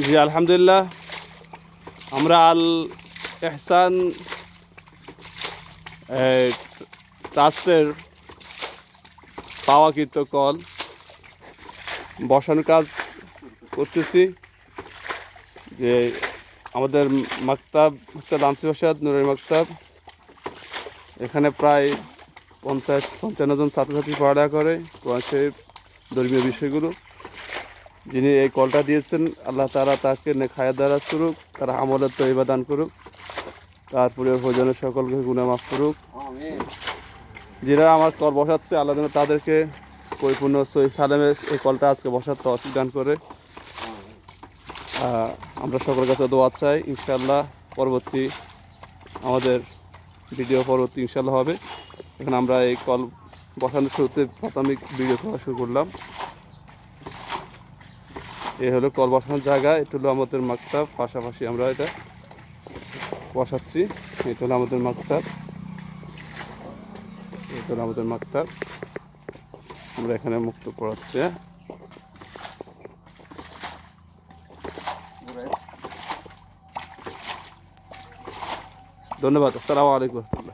জি আলহামদুলিল্লাহ, আমরা আল এহসান ট্রাস্টের পাওয়াকৃত কল বসানোর কাজ করতেছি। যে আমাদের মাকতাব লামসি প্রসাদ নুরের মাকতাব, এখানে প্রায় 50-55 জন ছাত্রছাত্রী পড়ালেখা করে কোরআন শরীফ ধর্মীয় বিষয়গুলো। যিনি এই কলটা দিয়েছেন, আল্লাহ তাআলা তাকে নেখায়াত দ্বারা করুক, তারা আমলের তৈবা দান করুক, তারপরে প্রয়োজনের সকলকে গুনাহ মাফ করুক। যারা আমার কল বসাচ্ছে, আল্লাহ যেন তাদেরকে পরিপূর্ণ সহি সালামে এই কলটা আজকে বসার তৌফিক দান করে। আমরা সকলের কাছে দোয়া চাই, ইনশাআল্লাহ পরবর্তী আমাদের ভিডিও পরবর্তী ইনশাআল্লাহ হবে। এখন আমরা এই কল বসানোর শুরুতে প্রাথমিক ভিডিও করা শুরু করলাম। এই হলো কল বসানোর জায়গা, এটা হলো আমাদের মাকতাব, পাশাপাশি আমরা এটা বসাচ্ছি। এটা হলো আমাদের মাকতাব, এটা হলো আমাদের মাকতাব, আমরা এখানে মুক্ত পড়াচ্ছি। ধন্যবাদ। আসসালামু আলাইকুম রহমতুল্লাহ।